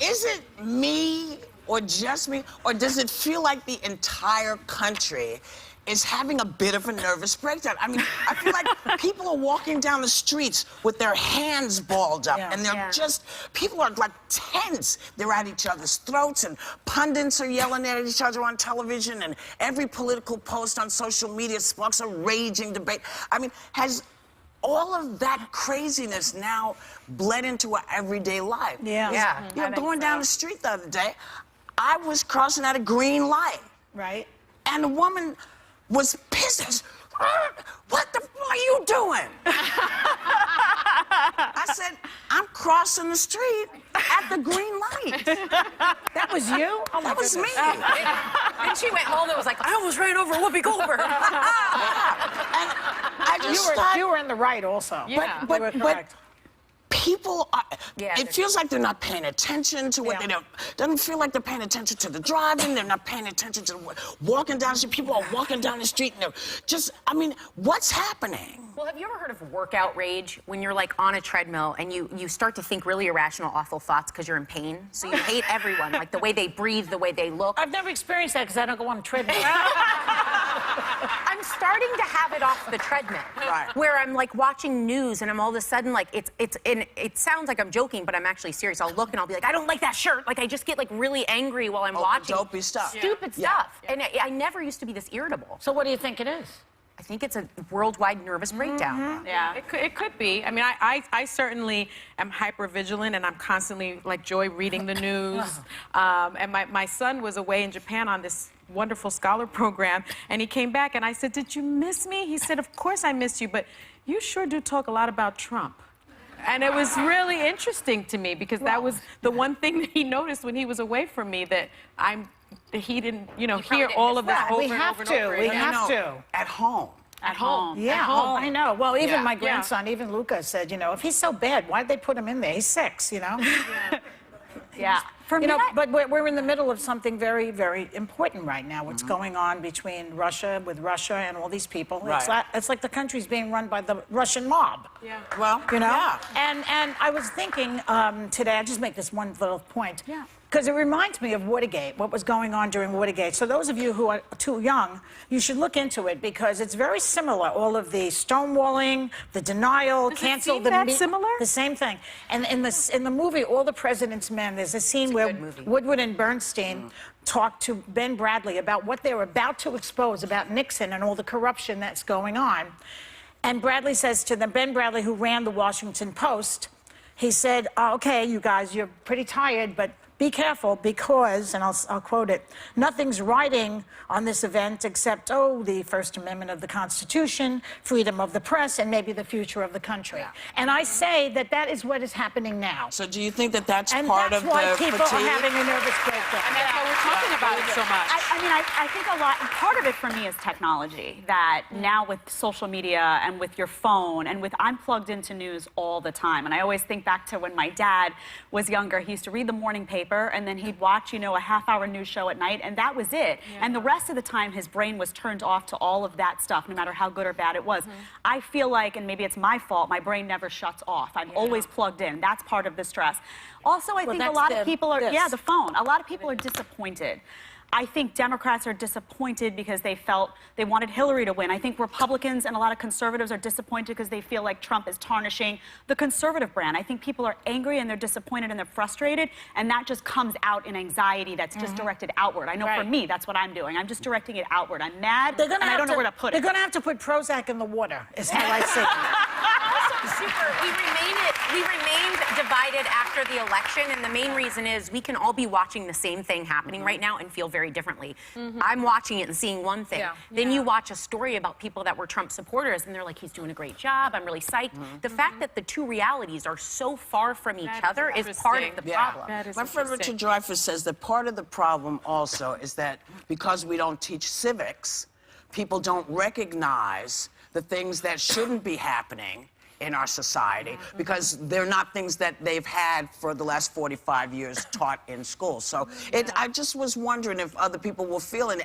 is it me or just me, or does it feel like the entire country is having a bit of a nervous breakdown? I mean, I feel like people are walking down the streets with their hands balled up, and they're just, people are like tense. They're at each other's throats, and pundits are yelling at each other on television, and every political post on social media sparks a raging debate. I mean, has all of that craziness now bled into our everyday life? Yeah. You know, going down the street the other day, I was crossing at a green light. Right. And the woman was pissed. What the f are you doing? I said, I'm crossing the street at the green light. That was you? Oh, That was me. And she went home and was like, I almost ran over Whoopi Goldberg. And I just thought, You were in the right also. Yeah. You were correct. people are, Yeah, it feels like they're not paying attention to what they don't. Doesn't feel like they're paying attention to the driving. They're not paying attention to walking down the street. People are walking down the street and they're just, I mean, what's happening? Well, have you ever heard of workout rage? When you're like on a treadmill and you start to think really irrational, awful thoughts because you're in pain. So you hate everyone, like the way they breathe, the way they look. I've never experienced that because I don't go on a treadmill. I'm starting to have it off the treadmill, where I'm like watching news and I'm all of a sudden like it sounds like I'm joking, but I'm actually serious. I'll look and I'll be like, I don't like that shirt. Like I just get like really angry while I'm watching dopey stuff. stupid stuff. And I never used to be this irritable. So what do you think it is? I think it's a worldwide nervous breakdown. Yeah, it could be. I mean, I certainly am hyper vigilant, and I'm constantly, like Joy, reading the news. And my son was away in Japan on this wonderful scholar program, and he came back, and I said, "Did you miss me?" He said, "Of course I missed you, but you sure do talk a lot about Trump." And it was really interesting to me because that was the one thing that he noticed when he was away from me, that he didn't, you know, hear all of this over and over and over We again. have to. At home. At home. Yeah, At home. I know. Well, even my Yeah. grandson, even Luca, said, you know, if he's so bad, why'd they put him in there? He's 6, you know? Yeah. For You me, know, but we're in the middle of something very, very important right now. What's going on between Russia, with Russia and all these people. It's like the country's being run by the Russian mob. Yeah. Well, You know? yeah. And I was thinking today, I'll just make this one little point. Yeah. Because it reminds me of Watergate, what was going on during Watergate. So those of you who are too young, you should look into it because it's very similar. All of the stonewalling, the denial, Does it cancel seem the that similar? the same thing. And in the movie All the President's Men, there's a scene where Woodward and Bernstein talk to Ben Bradley about what they're about to expose about Nixon and all the corruption that's going on. And Bradley says to them, Ben Bradley, who ran the Washington Post, he said, okay, you guys, you're pretty tired, but be careful because, and I'll quote it, nothing's riding on this event except, the First Amendment of the Constitution, freedom of the press, and maybe the future of the country. And I say that that is what is happening now. So do you think that that's And part that's of why the people fatigue? are having a nervous breakdown. And that's why we're talking about it so much. I mean, I think a lot, part of it for me is technology, that now with social media and with your phone and I'm plugged into news all the time. And I always think back to when my dad was younger. He used to read the morning paper and then he'd watch, a half-hour news show at night, and that was it. And the rest of the time, his brain was turned off to all of that stuff, no matter how good or bad it was. I feel like, and maybe it's my fault, my brain never shuts off. I'm always plugged in. That's part of the stress. Also, I think a lot of people are, the phone. A lot of people are disappointed. I think Democrats are disappointed because they felt they wanted Hillary to win. I think Republicans and a lot of conservatives are disappointed because they feel like Trump is tarnishing the conservative brand. I think people are angry and they're disappointed and they're frustrated, and that just comes out in anxiety that's just directed outward. I know for me, that's what I'm doing. I'm just directing it outward. I'm mad and I don't know where to put it. They're going to have to put Prozac in the water, is how I see it. We remained divided after the election, and the main reason is we can all be watching the same thing happening right now and feel very differently. I'm watching it and seeing one thing. Then you watch a story about people that were Trump supporters, and they're like, he's doing a great job, I'm really psyched. The fact that the two realities are so far from each other is part of the problem. My friend Richard Dreyfuss says that part of the problem also is that because we don't teach civics, people don't recognize the things that shouldn't be happening in our society because they're not things that they've had for the last 45 years taught in school. So I just was wondering if other people were feeling it.